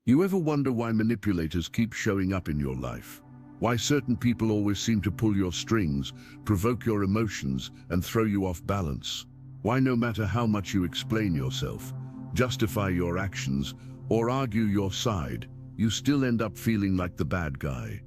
You ever wonder why manipulators keep showing up in your life? Why certain people always seem to pull your strings, provoke your emotions, and throw you off balance? Why no matter how much you explain yourself, justify your actions, or argue your side, you still end up feeling like the bad guy?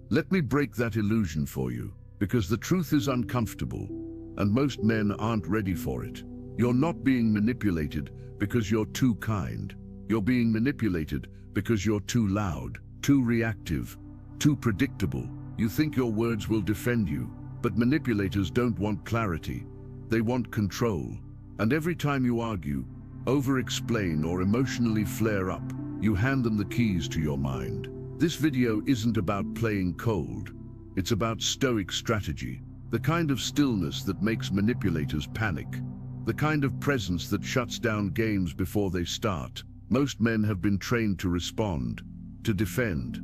Let me break that illusion for you, because the truth is uncomfortable, and most men aren't ready for it. You're not being manipulated because you're too kind. You're being manipulated because you're too loud, too reactive, too predictable. You think your words will defend you, but manipulators don't want clarity. They want control. And every time you argue, over-explain, or emotionally flare up, you hand them the keys to your mind. This video isn't about playing cold. It's about Stoic strategy, the kind of stillness that makes manipulators panic, the kind of presence that shuts down games before they start. Most men have been trained to respond, to defend,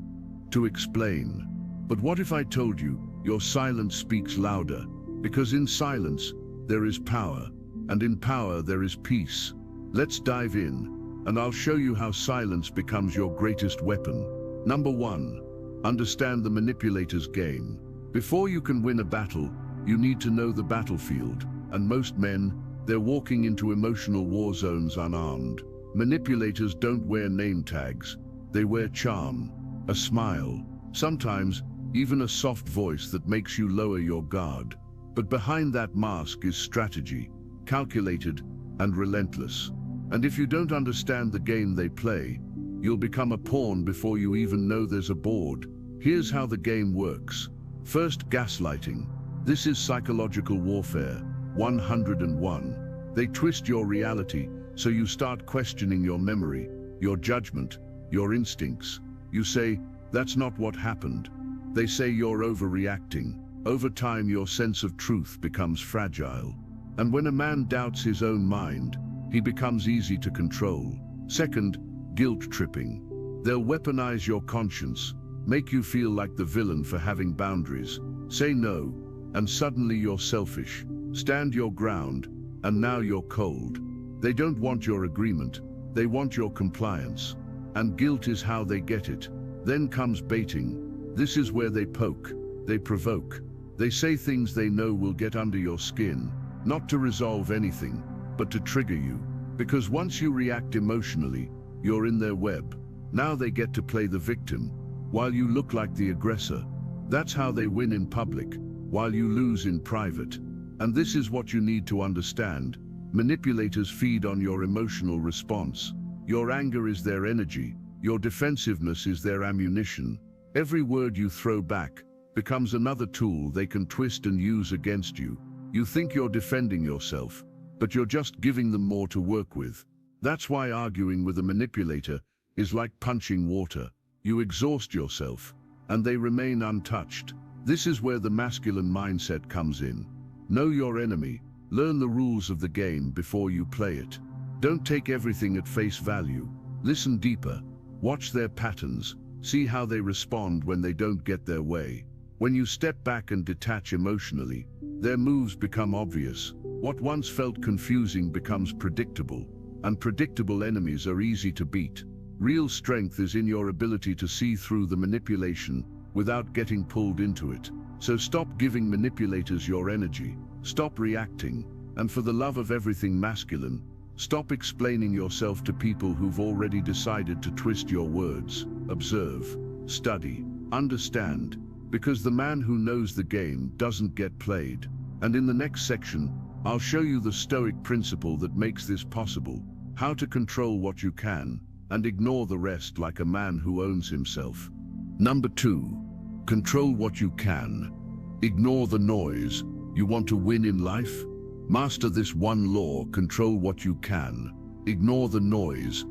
to explain. But what if I told you your silence speaks louder? Because in silence, there is power, and in power there is peace. Let's dive in, and I'll show you how silence becomes your greatest weapon. Number 1, understand the manipulator's game. Before you can win a battle, you need to know the battlefield, and most men, they're walking into emotional war zones unarmed. Manipulators don't wear name tags. They wear charm, a smile, sometimes even a soft voice that makes you lower your guard. But behind that mask is strategy, calculated and relentless. And if you don't understand the game they play, you'll become a pawn before you even know there's a board. Here's how the game works. First, gaslighting. This is psychological warfare, 101. They twist your reality, so you start questioning your memory, your judgment, your instincts. You say, that's not what happened. They say you're overreacting. Over time, your sense of truth becomes fragile. And when a man doubts his own mind, he becomes easy to control. Second, guilt tripping. They'll weaponize your conscience, make you feel like the villain for having boundaries. Say no, and suddenly you're selfish. Stand your ground, and now you're cold. They don't want your agreement, they want your compliance. And guilt is how they get it. Then comes baiting. This is where they poke, they provoke. They say things they know will get under your skin, not to resolve anything, but to trigger you. Because once you react emotionally, you're in their web. Now they get to play the victim, while you look like the aggressor. That's how they win in public, while you lose in private. And this is what you need to understand. Manipulators feed on your emotional response. Your anger is their energy. Your defensiveness is their ammunition. Every word you throw back becomes another tool they can twist and use against you. You think you're defending yourself, but you're just giving them more to work with. That's why arguing with a manipulator is like punching water. You exhaust yourself, and they remain untouched. This is where the masculine mindset comes in. Know your enemy. Learn the rules of the game before you play it. Don't take everything at face value. Listen deeper. Watch their patterns. See how they respond when they don't get their way. When you step back and detach emotionally, their moves become obvious. What once felt confusing becomes predictable, and predictable enemies are easy to beat. Real strength is in your ability to see through the manipulation without getting pulled into it. So stop giving manipulators your energy. Stop reacting, and for the love of everything masculine, stop explaining yourself to people who've already decided to twist your words. Observe, study, understand, because the man who knows the game doesn't get played. And in the next section, I'll show you the Stoic principle that makes this possible, how to control what you can, and ignore the rest like a man who owns himself. Number 2, control what you can. Ignore the noise. You want to win in life? Master this one law, control what you can. Ignore the noise.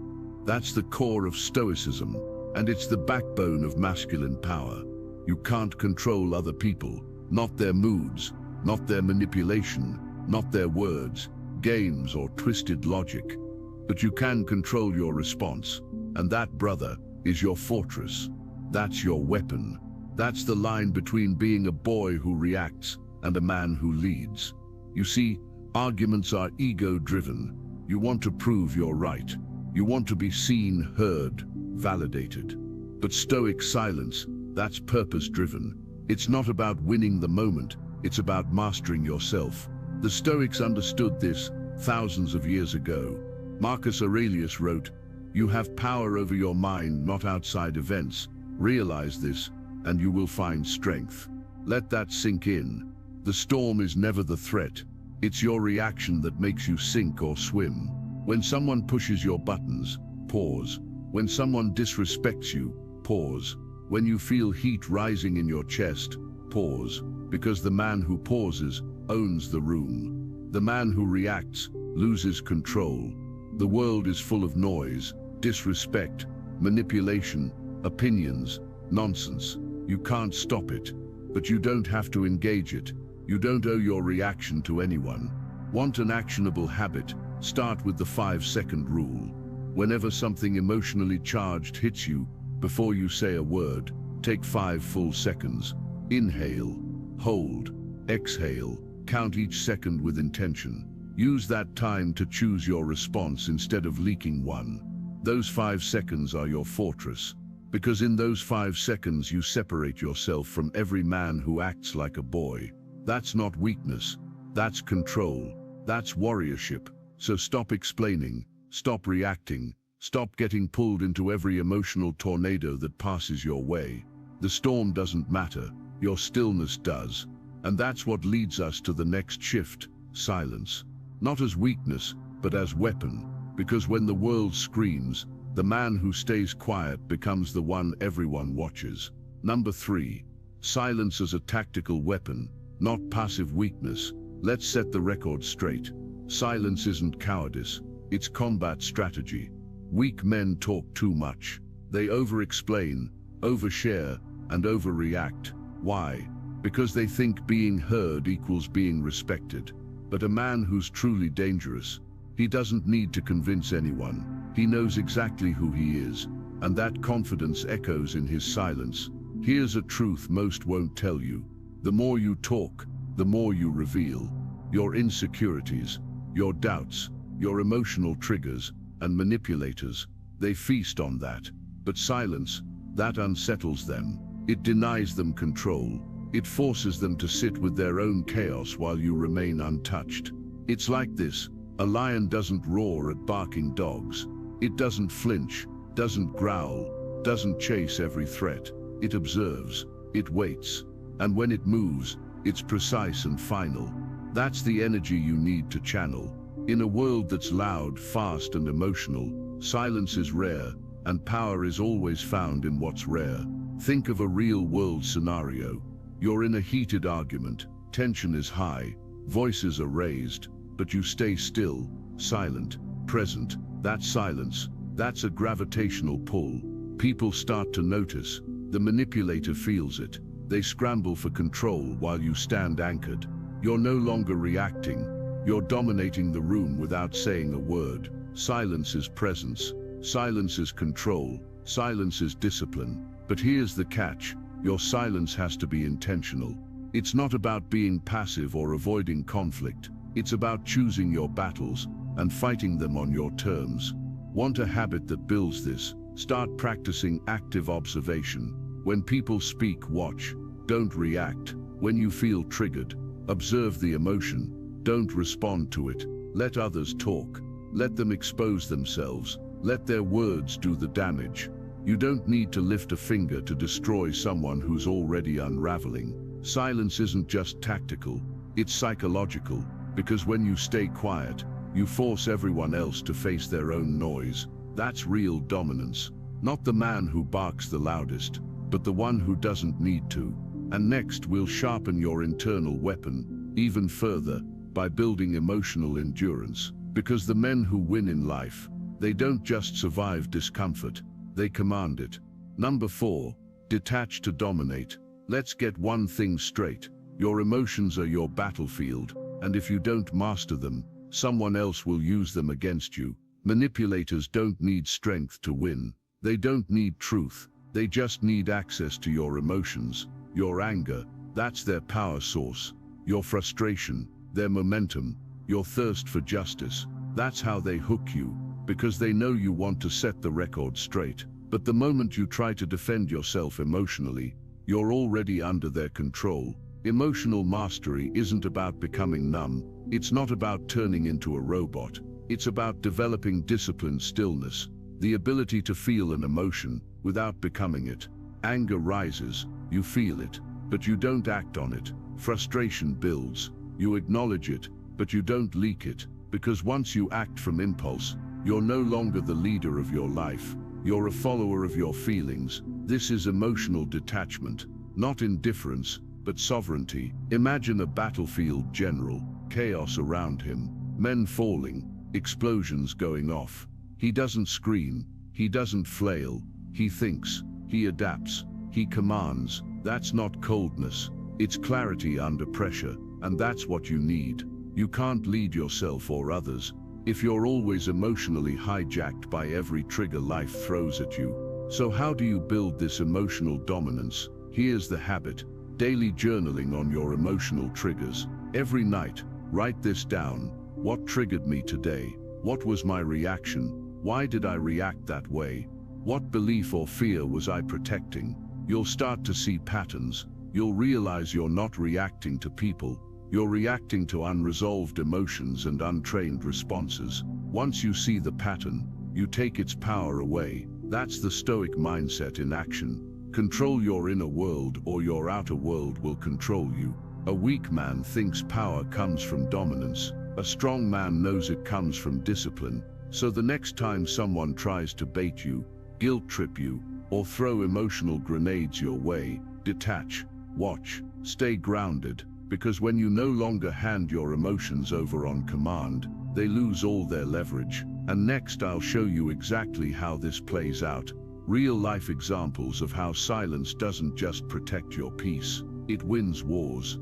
That's the core of Stoicism, and it's the backbone of masculine power. You can't control other people, not their moods, not their manipulation, not their words, games, or twisted logic. But you can control your response, and that, brother, is your fortress. That's your weapon. That's the line between being a boy who reacts and a man who leads. You see, arguments are ego-driven. You want to prove you're right. You want to be seen, heard, validated. But Stoic silence, that's purpose-driven. It's not about winning the moment, it's about mastering yourself. The Stoics understood this thousands of years ago. Marcus Aurelius wrote, "You have power over your mind, not outside events. Realize this, and you will find strength." Let that sink in. The storm is never the threat. It's your reaction that makes you sink or swim. When someone pushes your buttons, pause. When someone disrespects you, pause. When you feel heat rising in your chest, pause. Because the man who pauses owns the room. The man who reacts loses control. The world is full of noise, disrespect, manipulation, opinions, nonsense. You can't stop it, but you don't have to engage it. You don't owe your reaction to anyone. Want an actionable habit? Start with the 5-second rule. Whenever something emotionally charged hits you, before you say a word, take 5 full seconds. Inhale, hold, exhale, count each second with intention. Use that time to choose your response instead of leaking one. Those 5 seconds are your fortress, because in those 5 seconds you separate yourself from every man who acts like a boy. That's not weakness, that's control, that's warriorship. So stop explaining, stop reacting, stop getting pulled into every emotional tornado that passes your way. The storm doesn't matter, your stillness does. And that's what leads us to the next shift, silence. Not as weakness, but as weapon. Because when the world screams, the man who stays quiet becomes the one everyone watches. Number 3, silence as a tactical weapon, not passive weakness. Let's set the record straight. Silence isn't cowardice, it's combat strategy. Weak men talk too much. They over-explain, overshare, and overreact. Why? Because they think being heard equals being respected. But a man who's truly dangerous, he doesn't need to convince anyone. He knows exactly who he is, and that confidence echoes in his silence. Here's a truth most won't tell you. The more you talk, the more you reveal. Your insecurities, your doubts, your emotional triggers, and manipulators, they feast on that. But silence, that unsettles them. It denies them control. It forces them to sit with their own chaos while you remain untouched. It's like this: a lion doesn't roar at barking dogs. It doesn't flinch, doesn't growl, doesn't chase every threat. It observes, it waits, and when it moves, it's precise and final. That's the energy you need to channel. In a world that's loud, fast, and emotional, silence is rare, and power is always found in what's rare. Think of a real-world scenario. You're in a heated argument, tension is high, voices are raised, but you stay still, silent, present. That silence, that's a gravitational pull. People start to notice. The manipulator feels it. They scramble for control while you stand anchored. You're no longer reacting. You're dominating the room without saying a word. Silence is presence. Silence is control. Silence is discipline. But here's the catch. Your silence has to be intentional. It's not about being passive or avoiding conflict. It's about choosing your battles and fighting them on your terms. Want a habit that builds this? Start practicing active observation. When people speak, watch. Don't react. When you feel triggered, observe the emotion. Don't respond to it. Let others talk. Let them expose themselves. Let their words do the damage. You don't need to lift a finger to destroy someone who's already unraveling. Silence isn't just tactical, it's psychological, because when you stay quiet, you force everyone else to face their own noise. That's real dominance. Not the man who barks the loudest, but the one who doesn't need to. And next, we'll sharpen your internal weapon even further by building emotional endurance. Because the men who win in life, they don't just survive discomfort, they command it. Number 4, detach to dominate. Let's get one thing straight. Your emotions are your battlefield, and if you don't master them, someone else will use them against you. Manipulators don't need strength to win. They don't need truth. They just need access to your emotions. Your anger, that's their power source. Your frustration, their momentum. Your thirst for justice, that's how they hook you, because they know you want to set the record straight. But the moment you try to defend yourself emotionally, you're already under their control. Emotional mastery isn't about becoming numb. It's not about turning into a robot. It's about developing disciplined stillness, the ability to feel an emotion without becoming it. Anger rises, you feel it, but you don't act on it. Frustration builds, you acknowledge it, but you don't leak it, because once you act from impulse, you're no longer the leader of your life. You're a follower of your feelings. This is emotional detachment, not indifference, but sovereignty. Imagine a battlefield general, chaos around him, men falling, explosions going off. He doesn't scream, he doesn't flail, he thinks, he adapts, he commands. That's not coldness, it's clarity under pressure, and that's what you need. You can't lead yourself or others if you're always emotionally hijacked by every trigger life throws at you. So how do you build this emotional dominance? Here's the habit: daily journaling on your emotional triggers. Every night, write this down. What triggered me today? What was my reaction? Why did I react that way? What belief or fear was I protecting? You'll start to see patterns. You'll realize you're not reacting to people. You're reacting to unresolved emotions and untrained responses. Once you see the pattern, you take its power away. That's the Stoic mindset in action. Control your inner world, or your outer world will control you. A weak man thinks power comes from dominance. A strong man knows it comes from discipline. So the next time someone tries to bait you, guilt trip you, or throw emotional grenades your way, detach, watch, stay grounded. Because when you no longer hand your emotions over on command, they lose all their leverage. And next I'll show you exactly how this plays out. Real-life examples of how silence doesn't just protect your peace, it wins wars.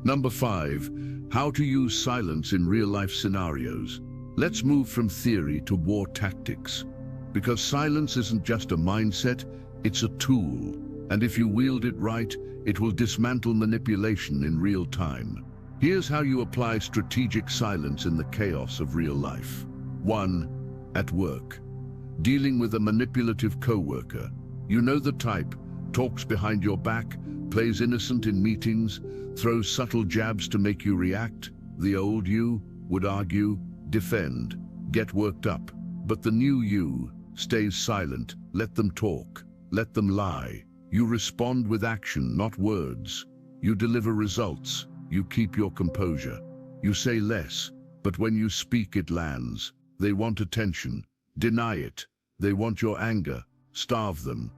Number 5. How to use silence in real-life scenarios. Let's move from theory to war tactics. Because silence isn't just a mindset, it's a tool. And if you wield it right, it will dismantle manipulation in real time. Here's how you apply strategic silence in the chaos of real life. 1. At work. Dealing with a manipulative coworker. You know the type: talks behind your back, plays innocent in meetings, throws subtle jabs to make you react. The old you would argue, defend, get worked up. But the new you stays silent. Let them talk. Let them lie. You respond with action, not words. You deliver results. You keep your composure. You say less, but when you speak it lands. They want attention. Deny it. They want your anger. Starve them.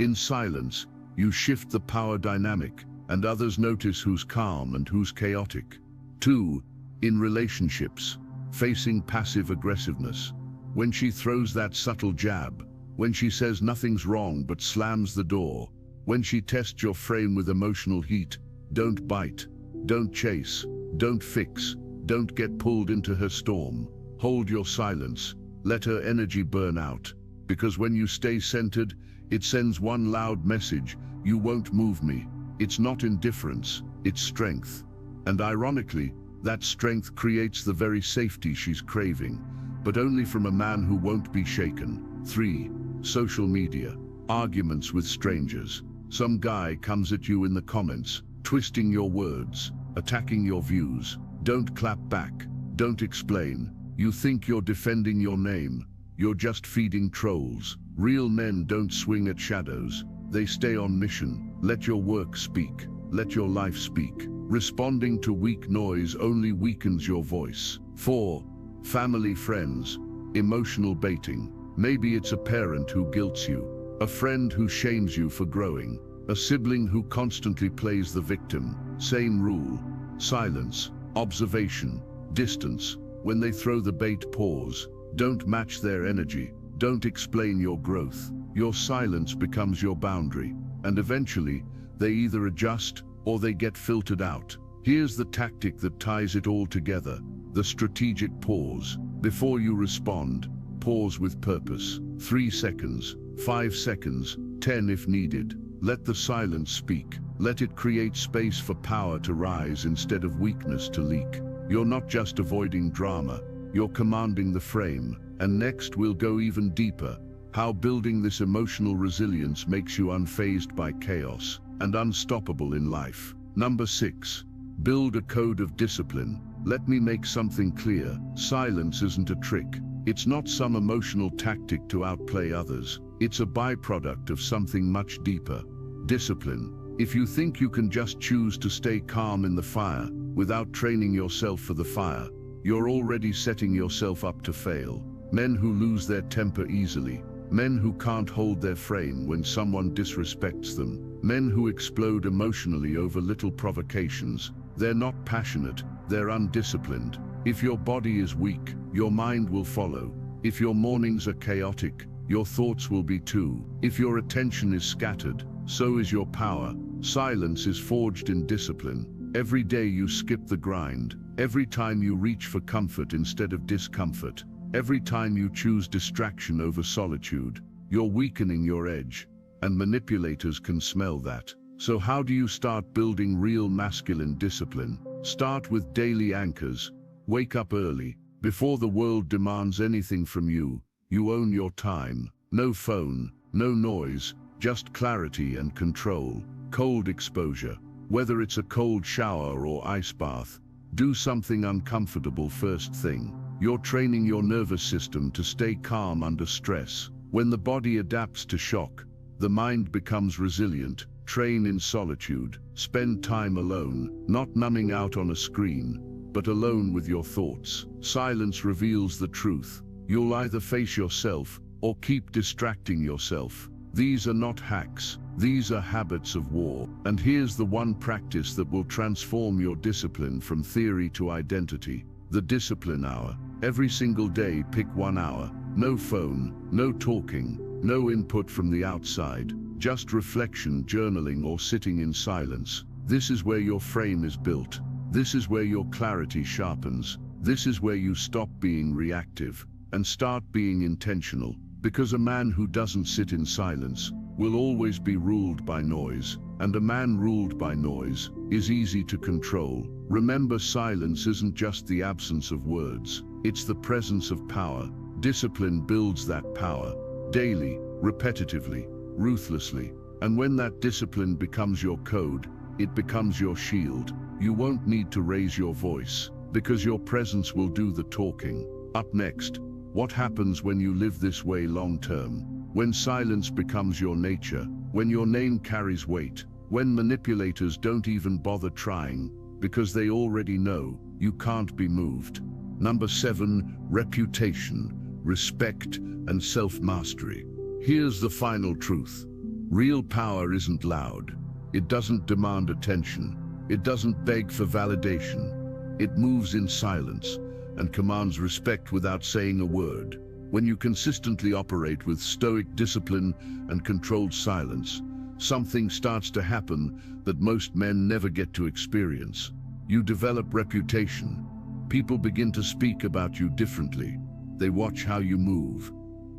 In silence, you shift the power dynamic, and others notice who's calm and who's chaotic. 2. In relationships. Facing passive aggressiveness. When she throws that subtle jab. When she says nothing's wrong but slams the door. When she tests your frame with emotional heat. Don't bite. Don't chase. Don't fix. Don't get pulled into her storm. Hold your silence. Let her energy burn out. Because when you stay centered, it sends one loud message: you won't move me. It's not indifference, it's strength. And ironically, that strength creates the very safety she's craving, but only from a man who won't be shaken. 3. Social media. Arguments with strangers. Some guy comes at you in the comments, twisting your words, attacking your views. Don't clap back. Don't explain. You think you're defending your name. You're just feeding trolls. Real men don't swing at shadows. They stay on mission. Let your work speak. Let your life speak. Responding to weak noise only weakens your voice. 4. Family, friends. Emotional baiting. Maybe it's a parent who guilts you. A friend who shames you for growing. A sibling who constantly plays the victim. Same rule. Silence. Observation. Distance. When they throw the bait, pause. Don't match their energy. Don't explain your growth. Your silence becomes your boundary. And eventually, they either adjust or they get filtered out. Here's the tactic that ties it all together. The strategic pause. Before you respond, pause with purpose. 3 seconds. 5 seconds, 10 if needed. Let the silence speak. Let it create space for power to rise instead of weakness to leak. You're not just avoiding drama, you're commanding the frame. And next we'll go even deeper. How building this emotional resilience makes you unfazed by chaos and unstoppable in life. Number 6. Build a code of discipline. Let me make something clear. Silence isn't a trick. It's not some emotional tactic to outplay others. It's a byproduct of something much deeper. Discipline. If you think you can just choose to stay calm in the fire without training yourself for the fire, you're already setting yourself up to fail. Men who lose their temper easily, men who can't hold their frame when someone disrespects them, men who explode emotionally over little provocations, they're not passionate, they're undisciplined. If your body is weak, your mind will follow. If your mornings are chaotic, your thoughts will be too. If your attention is scattered, so is your power. Silence is forged in discipline. Every day you skip the grind. Every time you reach for comfort instead of discomfort. Every time you choose distraction over solitude, you're weakening your edge. And manipulators can smell that. So how do you start building real masculine discipline? Start with daily anchors. Wake up early. Before the world demands anything from you, you own your time. No phone, no noise, just clarity and control. Cold exposure. Whether it's a cold shower or ice bath, do something uncomfortable first thing. You're training your nervous system to stay calm under stress. When the body adapts to shock, the mind becomes resilient. Train in solitude. Spend time alone, not numbing out on a screen, but alone with your thoughts. Silence reveals the truth. You'll either face yourself or keep distracting yourself. These are not hacks. These are habits of war. And here's the one practice that will transform your discipline from theory to identity. The discipline hour. Every single day, pick 1 hour. No phone, no talking, no input from the outside. Just reflection, journaling, or sitting in silence. This is where your frame is built. This is where your clarity sharpens. This is where you stop being reactive and start being intentional. Because a man who doesn't sit in silence will always be ruled by noise, and a man ruled by noise is easy to control. Remember, silence isn't just the absence of words, it's the presence of power. Discipline builds that power, daily, repetitively, ruthlessly. And when that discipline becomes your code, it becomes your shield. You won't need to raise your voice, because your presence will do the talking. Up next, what happens when you live this way long term? When silence becomes your nature, when your name carries weight, when manipulators don't even bother trying, because they already know you can't be moved. Number 7, reputation, respect, and self-mastery. Here's the final truth. Real power isn't loud. It doesn't demand attention. It doesn't beg for validation. It moves in silence and commands respect without saying a word. When you consistently operate with stoic discipline and controlled silence, something starts to happen that most men never get to experience. You develop reputation. People begin to speak about you differently. They watch how you move.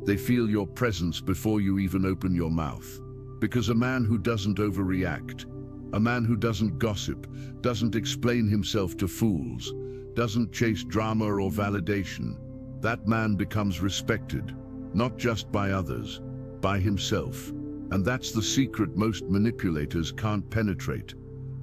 They feel your presence before you even open your mouth. Because a man who doesn't overreact, a man who doesn't gossip, doesn't explain himself to fools, doesn't chase drama or validation, that man becomes respected, not just by others, by himself. And that's the secret most manipulators can't penetrate.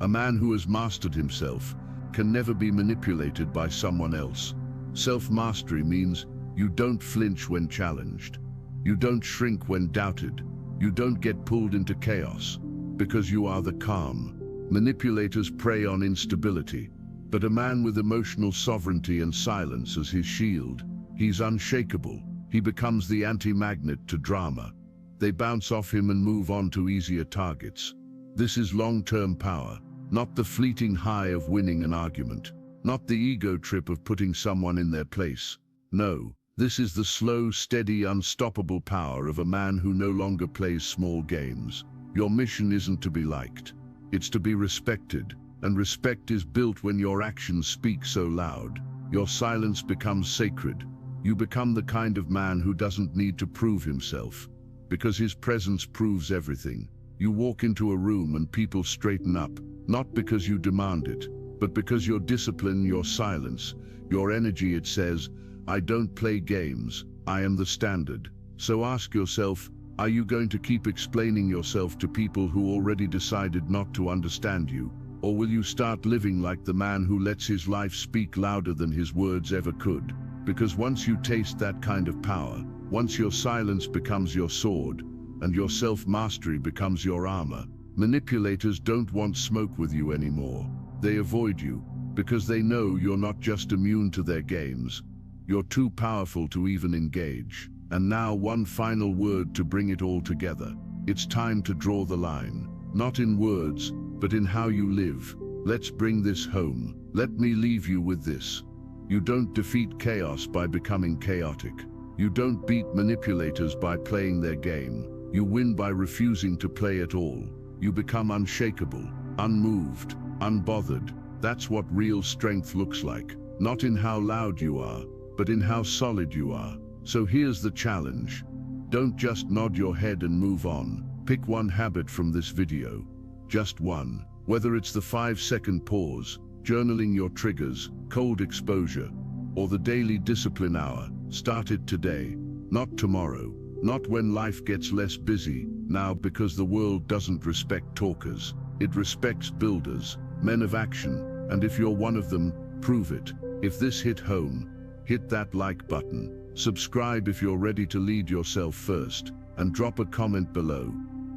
A man who has mastered himself can never be manipulated by someone else. Self-mastery means you don't flinch when challenged. You don't shrink when doubted. You don't get pulled into chaos, because you are the calm. Manipulators prey on instability, but a man with emotional sovereignty and silence as his shield, he's unshakable. He becomes the anti-magnet to drama. They bounce off him and move on to easier targets. This is long-term power, not the fleeting high of winning an argument, not the ego trip of putting someone in their place. No, this is the slow, steady, unstoppable power of a man who no longer plays small games. Your mission isn't to be liked. It's to be respected, and respect is built when your actions speak so loud. Your silence becomes sacred. You become the kind of man who doesn't need to prove himself, because his presence proves everything. You walk into a room and people straighten up, not because you demand it, but because your discipline, your silence, your energy. It says, I don't play games, I am the standard. So ask yourself, are you going to keep explaining yourself to people who already decided not to understand you? Or will you start living like the man who lets his life speak louder than his words ever could? Because once you taste that kind of power, once your silence becomes your sword, and your self-mastery becomes your armor, manipulators don't want smoke with you anymore. They avoid you, because they know you're not just immune to their games. You're too powerful to even engage. And now one final word to bring it all together. It's time to draw the line. Not in words, but in how you live. Let's bring this home. Let me leave you with this. You don't defeat chaos by becoming chaotic. You don't beat manipulators by playing their game. You win by refusing to play at all. You become unshakable, unmoved, unbothered. That's what real strength looks like. Not in how loud you are, but in how solid you are. So here's the challenge. Don't just nod your head and move on. Pick one habit from this video. Just one. Whether it's the 5-second pause, journaling your triggers, cold exposure, or the daily discipline hour. Start it today, not tomorrow. Not when life gets less busy, now, because the world doesn't respect talkers. It respects builders, men of action, and if you're one of them, prove it. If this hit home, hit that like button. Subscribe if you're ready to lead yourself first, and drop a comment below.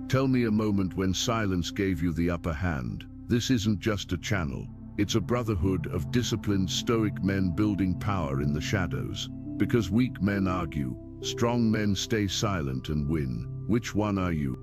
Tell me a moment when silence gave you the upper hand. This isn't just a channel, it's a brotherhood of disciplined Stoic men building power in the shadows. Because weak men argue, strong men stay silent and win. Which one are you?